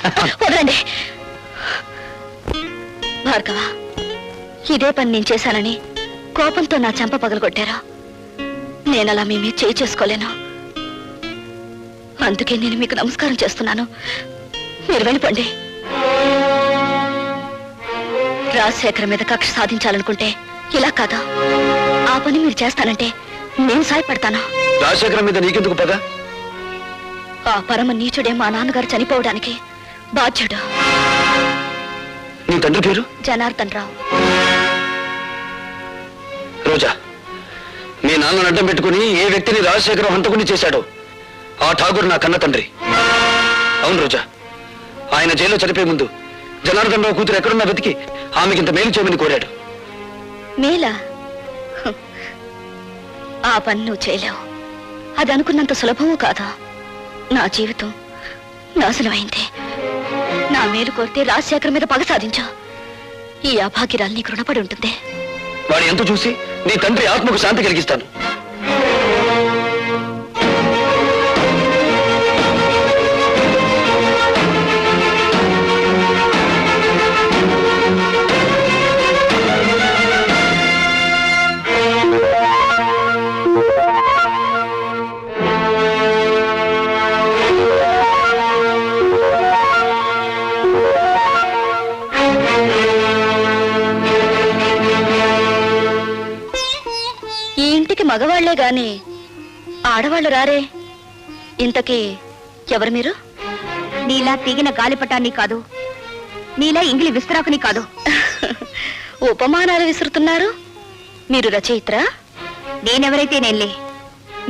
వదలండి భార్గవ, ఇదే పని నేను చేశానని కోపంతో నా చెంప పగలగొట్టారా? నేనలా మీ మీద చేయి చేసుకోలేను. అందుకే నేను మీకు నమస్కారం చేస్తున్నాను. మీరు వెళ్ళిపోండి. రాజశేఖర్ మీద కక్ష సాధించాలనుకుంటే ఇలా కాదా? ఆ పని మీరు చేస్తానంటే నేను సాయపడతాను. రాజశేఖర్ మీద నీకెందుకు పద? ఆ పరమ నీచుడే మా నాన్నగారు చనిపోవడానికి బాధ్యుడు. నీ తండ్రి పేరు? జనార్దన్ రావు. రోజా, మీ నాన్నను అడ్డం పెట్టుకుని ఏ వ్యక్తిని రాజశేఖరం హంతకుని చేశాడో ఆ ఠాగూర్ నా కన్న తండ్రి. అవును రోజా, ఆయన జైల్లో చనిపోయే ముందు జనార్దన్ రావు కూతురు ఎక్కడున్నా వెతికి ఆమెకింత మేలు చేయమని కోరాడు. మేలా? ఆ పని నువ్వు చేయలేవు. అది అనుకున్నంత సులభమూ కాదా? నా జీవితం నాశనమైంది. నా మేలు కోరితే రాజశేఖర్ మీద పగ సాధించా. ఈ అభాగ్యరాలు నీకు రుణపడి ఉంటుంది. వాడు ఎంత చూసి నీ తండ్రి ఆత్మకు శాంతి కలిగిస్తాను. మగవాళ్లే గాని ఆడవాళ్లు రారే. ఇంతకీ ఎవరు మీరు? నీలా తీగిన గాలిపటాన్ని కాదు, నీలా ఇంగిలి విస్తరాకుని కాదు. ఉపమానాలు విసురుతున్నారు. మీరు రచయిత్రా? నేనెవరైతే నేనులే.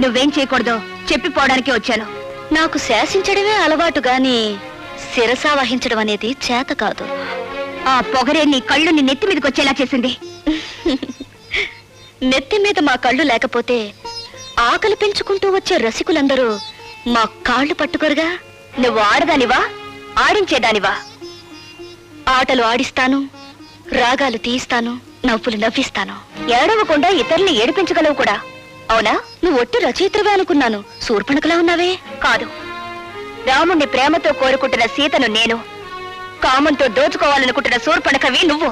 నువ్వేం చేయకూడదో చెప్పిపోవడానికి వచ్చాను. నాకు శాసించడమే అలవాటు గాని శిరసా వహించడం అనేది చేత కాదు. ఆ పొగరే నీ కళ్ళు నీ నెత్తి మీదకి వచ్చేలా చేసింది. నెత్తి మీద మా కళ్ళు లేకపోతే ఆకలి పెంచుకుంటూ వచ్చే రసికులందరూ మా కాళ్ళు పట్టుకోరుగా. నువ్వు ఆడదానివా, ఆడించేదానివా? ఆటలు ఆడిస్తాను, రాగాలు తీయిస్తాను, నవ్వులు నవ్విస్తాను. ఏడవకుండా ఇతరుల్ని ఏడిపించగలవు కూడా. అవునా? నువ్వు ఒట్టి రచయిత్రవే అనుకున్నాను. శూర్పణఖలా ఉన్నావే. కాదు, రాముణ్ణి ప్రేమతో కోరుకుంటున్న సీతను నేను, కామంతో దోచుకోవాలనుకుంటున్న శూర్పణఖవి నువ్వు.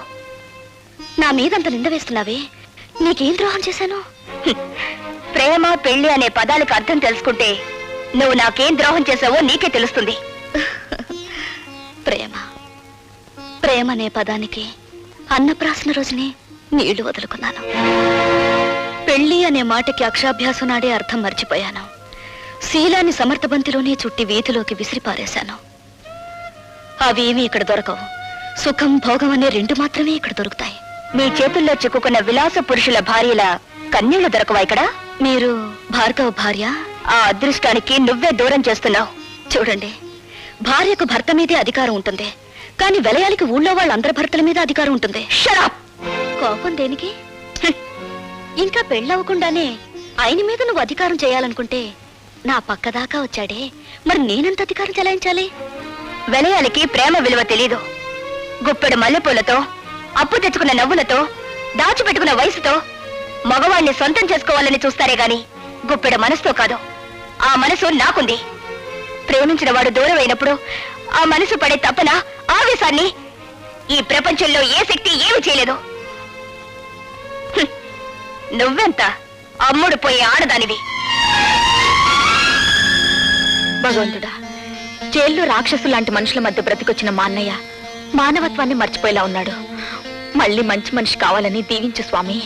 నా మీదంత నింద వేస్తున్నావే. నీకేం ద్రోహం చేశాను? ప్రేమ పెళ్లి అనే పదాలకు అర్థం తెలుసుకుంటే నువ్వు నాకేం ద్రోహం చేశావో నీకే తెలుస్తుంది. ప్రేమ ప్రేమ అనే పదానికి అన్నప్రాసన రోజునే నీళ్లు వదులుకున్నాను. పెళ్లి అనే మాటకి అక్షాభ్యాసం నాడే అర్థం మర్చిపోయాను. శీలాన్ని సమర్థబంతిలోనే చుట్టి వీధిలోకి విసిరిపారేశాను. అవేమీ ఇక్కడ దొరకవు. సుఖం భోగం అనే రెండు మాత్రమే ఇక్కడ దొరుకుతాయి. మీ చేతుల్లో చిక్కుకున్న విలాస పురుషుల భార్యల కన్నీళ్లు దొరకవా ఇక్కడ? మీరు భార్గవ భార్య? ఆ అదృష్టానికి నువ్వే దూరం చేస్తున్నావు. చూడండి, భార్యకు భర్త మీదే అధికారం ఉంటుంది, కానీ వెలయాలికి ఊళ్ళో వాళ్ళందరి భర్తల మీద అధికారం ఉంటుంది. షరాప్! కోపం దేనికి? ఇంకా పెళ్ళవకుండానే ఆయన మీద నువ్వు అధికారం చేయాలనుకుంటే నా పక్కదాకా వచ్చాడే, మరి నేనెంత అధికారం చెలాయించాలి? వెలయాలికి ప్రేమ విలువ తెలీదు. గుప్పెడు మల్లెపూలతో, అప్పు తెచ్చుకున్న నవ్వులతో, దాచిపెట్టుకున్న వయసుతో మగవాణ్ణి సొంతం చేసుకోవాలని చూస్తారే గాని గుప్పెడు మనసుతో కాదు. ఆ మనసు నాకుంది. ప్రేమించిన వాడు దూరం అయినప్పుడు ఆ మనసు పడే తపన, ఆవేశాన్ని ఈ ప్రపంచంలో ఏ శక్తి ఏమి చేయలేదు. నువ్వెంత అమ్ముడు పోయే ఆడదానివి. భగవంతుడా, జైల్లో రాక్షసు లాంటి మనుషుల మధ్య బ్రతికొచ్చిన మా అన్నయ్య మానవత్వాన్ని మర్చిపోయేలా ఉన్నాడు. మళ్ళీ మంచి మనిషి కావాలని దీవించు స్వామి.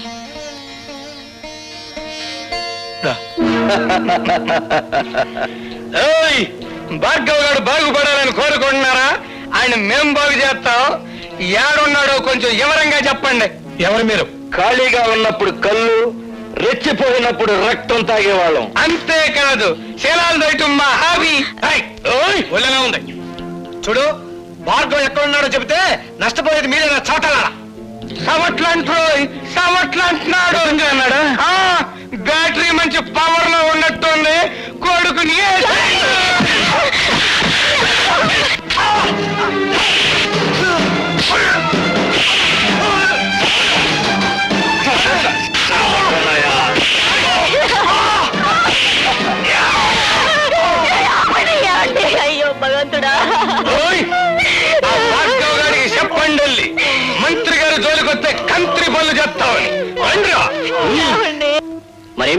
భార్గవ్ గారు బాగుపడాలని కోరుకుంటున్నారా? ఆయన మేం బాగు చేస్తాం. ఏడున్నాడో కొంచెం వివరంగా చెప్పండి. ఎవరు మీరు? ఖాళీగా ఉన్నప్పుడు కళ్ళు, రెచ్చిపోయినప్పుడు రక్తం తాగేవాళ్ళం. అంతేకాదు, శీలాలు దయటం మా హాబీ. ఒళ్ళనే ఉంది. చూడు, భార్గవ్ ఎక్కడున్నాడో చెబితే నష్టపోయేది మీరేనా చవటలారా? సమట్లంటున్నాడు. అన్నాడా? బ్యాటరీ మంచి పవర్ లో ఉన్నట్టుంది. కొడుకుని అయ్యో భగవంతుడా!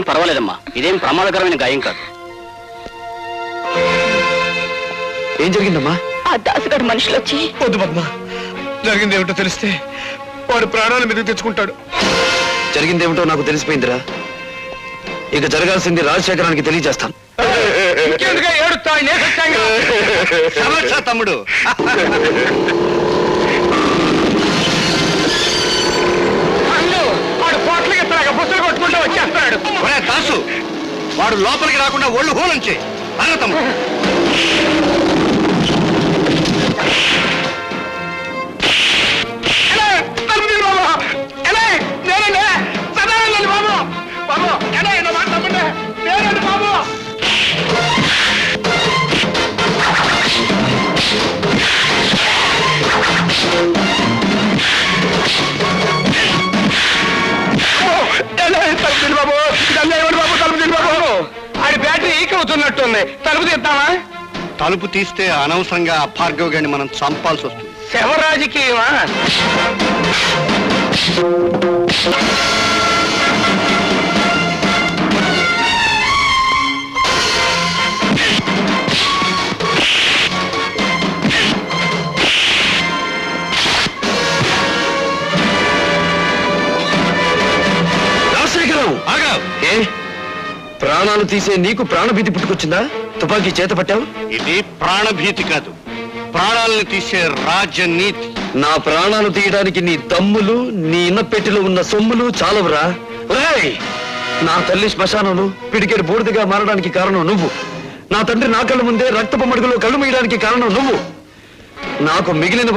పర్వాలేదమ్మా, ఇదేం ప్రమాదకరమైన గాయం కాదు. ఏం జరిగిందమ్మా? ఆ దాసుగారు మనుషులు వచ్చి వద్దు పద్మ, జరిగింది ఏమిటో తెలిస్తే వాడు ప్రాణాల మీదకి తెచ్చుకుంటాడు. జరిగిందేమిటో నాకు తెలిసిపోయిందిరా. ఇక జరగాల్సింది రాజశేఖరానికి తెలియజేస్తాను. సమస్య తమ్ముడు. వాడు పోట్లకి బుసలు కొట్టుకుంటూ వచ్చేస్తాడు. దాసు, వాడు లోపలికి రాకుండా ఒళ్ళు హోలంచే అన్న తమ్ముడు. ఆడి బ్యాటరీ ఈక్ అవుతున్నట్టుంది. తలుపు తీద్దామా? తలుపు తీస్తే అనవసరంగా భార్గవ్ గారిని మనం చంపాల్సి వస్తుంది. శవ రాజకీయమా? ఏ ప్రాణాలు తీసే నీకు ప్రాణభీతి పుట్టుకొచ్చిందా? తుపాకీ చేత పట్టావు? ఇది ప్రాణభీతి కాదు, ప్రాణాలను తీసే రాజనీతి. నా ప్రాణాలు తీయడానికి నీ దమ్ములు, నీ ఇన్నపెట్టిలో ఉన్న సొమ్ములు చాలవురా. ఒరేయ్, నా తల్లి శ్మశానంలో పిడికేడు బూడిదగా మారడానికి కారణం నువ్వు. నా తండ్రి నా కళ్ళ ముందే రక్తపు మడుగులో కళ్ళు మీయడానికి కారణం నువ్వు. నాకు మిగిలిన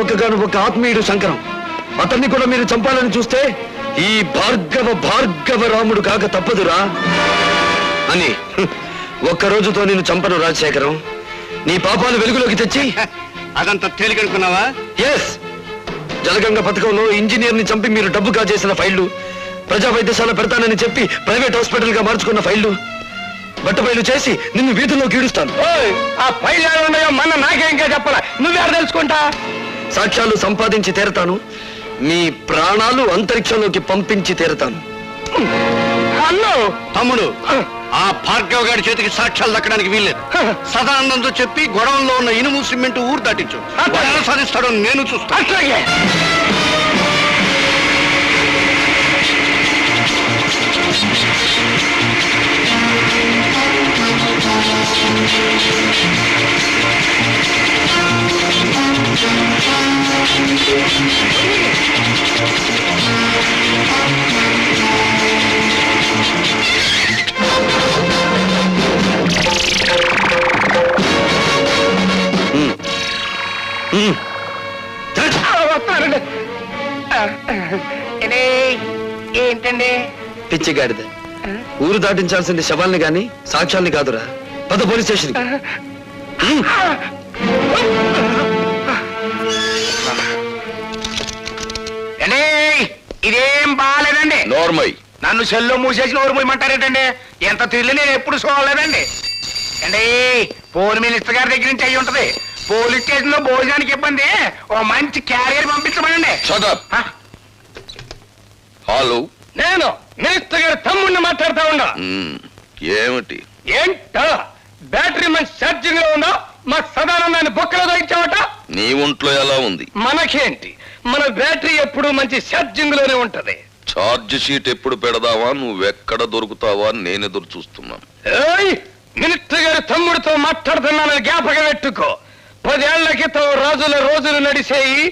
ఒక్క ఆత్మీయుడు శంకరం. అతన్ని కూడా మీరు చంపాలని చూస్తే ఈ భార్గవ రాముడు కాక తప్పదురా అని ఒక్కరోజుతో నేను చంపను రాజశేఖరం. నీ పాపాలు వెలుగులోకి తెచ్చి అదంతా తేలికనుకున్నావా? ఎస్, జలగంగ పథకంలో ఇంజనీర్ ని చంపి మీరు డబ్బు కాజేసిన ఫైళ్లు, ప్రజా వైద్యశాల పెడతానని చెప్పి ప్రైవేట్ హాస్పిటల్ గా మార్చుకున్న ఫైళ్లు, బట్టబయలు చేసి నిన్ను వీధుల్లో గీడుస్తాను. ఆ ఫైల్ ఉన్నాయో మన నాకే ఇంకా చెప్పాలా, నువ్వే తెలుసుకుంటా. సాక్ష్యాలు సంపాదించి తీరతాను, మీ ప్రాణాలు అంతరిక్షంలోకి పంపించి తీరతాను. అన్నో తమ్ముడు, ఆ భార్గవ్ గారి చేతికి సాక్ష్యాలు దక్కడానికి వీల్లేదు. సదానందంతో చెప్పి గొడవల్లో ఉన్న ఇనుము సిమెంట్ ఊరు దాటించు. ఎలా సాధిస్తాడో నేను చూస్తాను. ఏంటండి పిచ్చిగాడిద, ఊరు దాటించాల్సింది శవాల్ని గాని సాక్ష్యాల్ని కాదురా. పద పోలీస్ స్టేషన్. ఇదేం బాగాలేదండి. నోర్మై, నన్ను సెల్లో మూసేసి నోరు మూయమంటారేటండి? ఎంత తిరిగి నేను ఎప్పుడు చూడలేదండి. అండి, పోలీస్ మినిస్టర్ గారి దగ్గర నుంచి అయ్యి ఉంటది. పోలీస్ స్టేషన్ లో భోజనానికి ఇబ్బంది, ఓ మంచి క్యారియర్ పంపించమనండి. హలో, నేను మినిస్టర్ గారి తమ్ముడిని మాట్లాడుతా ఉన్నా. ఏమిటి? ఏంటో బ్యాటరీ మంచి ఛార్జింగ్ లో ఉందా? మా సదానందాన్ని బొక్కలో తగ్గించావట. నీ ఒంట్లో ఎలా ఉంది? మనకేంటి, మన బ్యాటరీ ఎప్పుడు మంచి ఛార్జింగ్ లోనే ఉంటది. ఛార్జ్ షీట్ ఎప్పుడు పెడదావా, నువ్వెక్కడ దొరుకుతావా నేను ఎదురు చూస్తున్నాను. మినిస్టర్ గారి తమ్ముడితో మాట్లాడుతున్నానని జ్ఞాపకం పెట్టుకో. 10 ఏళ్ల క్రితం రాజుల రోజులు నడిచేయి,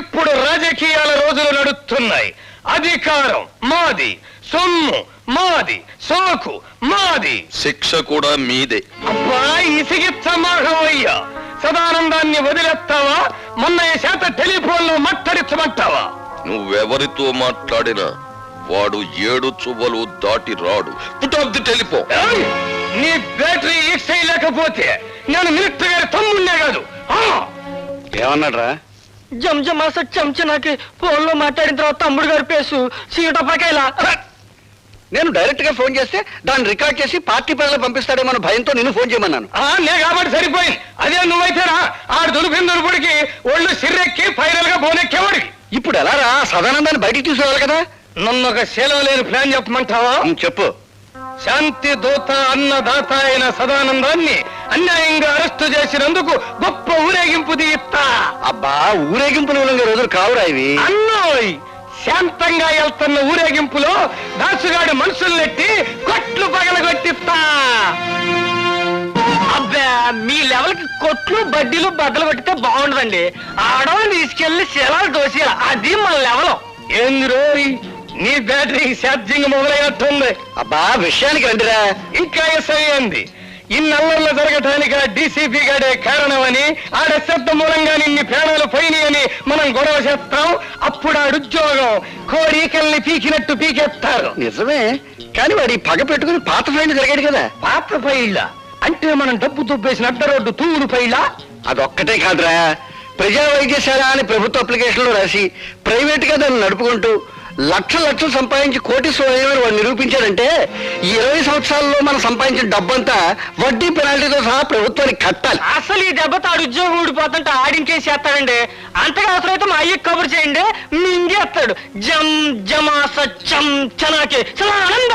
ఇప్పుడు రాజకీయాల రోజులు నడుస్తున్నాయి. అధికారం మాది, సొమ్ము మాది, సోకు మాది, శిక్ష కూడా మీదే. అబ్బా ఇసిగిచ్చమాహయ్యా. సదానందాన్ని వదిలేస్తావా? మొన్న ఈ చేత టెలిఫోన్ లో మాట్లాడించమంటావా? నువ్వెవరితో మాట్లాడినా వాడు 7 చువ్వలు దాటి రాడు. Put off the telephone. నీ బ్యాటరీ ఈక్ చేయలేకపోతే నేను మినిస్టర్ గారి తమ్ముడినే కాదు. ఏమన్నాడ్రా? జంజమాస చెంచనాకి ఫోన్ లో మాట్లాడిన తర్వాత తమ్ముడు గారి పేసు సీట పకేలా. నేను డైరెక్ట్ గా ఫోన్ చేస్తే దాన్ని రికార్డ్ చేసి పార్టీ ప్రజలు పంపిస్తాడేమో భయంతో నేను ఫోన్ చేయమన్నాను. నే కాబట్టి సరిపోయింది. అదే నువ్వైతేనా ఆడు దులిపిన దులుపుడికి ఒళ్ళు సిర్రెక్కి ఫైనల్ గా బోనెక్కేవాడికి. ఇప్పుడు ఎలా రా? సదానందాన్ని బయటికి తీసుకోవాలి కదా. నన్ను ఒక సెలవు లేని ప్లాన్ చెప్పమంటావా? చెప్పు. శాంతి దూత అన్నదాత అయిన సదానందాన్ని అన్యాయంగా అరెస్టు చేసినందుకు గొప్ప ఊరేగింపు తీస్తా. అబ్బా ఊరేగింపులు రోజులు కావురా ఇవి. అన్నోయ్, శాంతంగా వెళ్తున్న ఊరేగింపులో దాసుగాడి మనుషుల్నెట్టి కొట్లు పగలగొట్టిస్తా. అబ్బా, మీ లెవెల్కి కొట్లు బడ్డీలు బద్దలు కొట్టితే బాగుండదండి. ఆడవాళ్ళు తీసుకెళ్లి శిలాలు దోసేయాలి, అది మన లెవెల్. ఏంది రోయ్, నీ బ్యాటరీ ఛార్జింగ్ మొదలైనట్టుంది. అబ్బా విషయానికి రండిరా. ఇంకా ఎస్ఐ అంది. ఇన్నల్లర్లు జరగటానికి డీసీపీ గాడే కారణమని, ఆడ శబ్ద మూలంగా నిన్ని ప్రాణాలు పోయినాయని మనం గొడవ చేస్తాం. అప్పుడు ఆడుద్యోగం కోరికల్ని పీకినట్టు పీకేస్తారు. నిజమే, కానీ వాడి పగ పెట్టుకుని పాత ఫైన్ జరిగాడు కదా. పాత ఫైళ్ళ అంటే మనం డబ్బు దుబ్బేసిన అడ్డ రోడ్డు తూరు ఫైళ్ళ. అదొక్కటే కాదురా, ప్రజా వైద్యశాల అని ప్రభుత్వ అప్లికేషన్ లో రాసి ప్రైవేట్ గా దాన్ని నడుపుకుంటూ లక్షలు సంపాదించి కోటీశ్వరుడు వాడు నిరూపించాడంటే ఈ 20 సంవత్సరాల్లో మనం సంపాదించిన డబ్బంతా వడ్డీ పెనాల్టీతో సహా ప్రభుత్వానికి కట్టాలి. అసలు ఈ దెబ్బతో ఆడు ఉద్యోగం ఊడిపోతుంటే ఆడించేసేస్తాడండి. అంతగా అవసరమైతే మా అయ్యకి కబురు చేయండి, మింగేస్తాడు. జం జమా సచ్చం చనాకే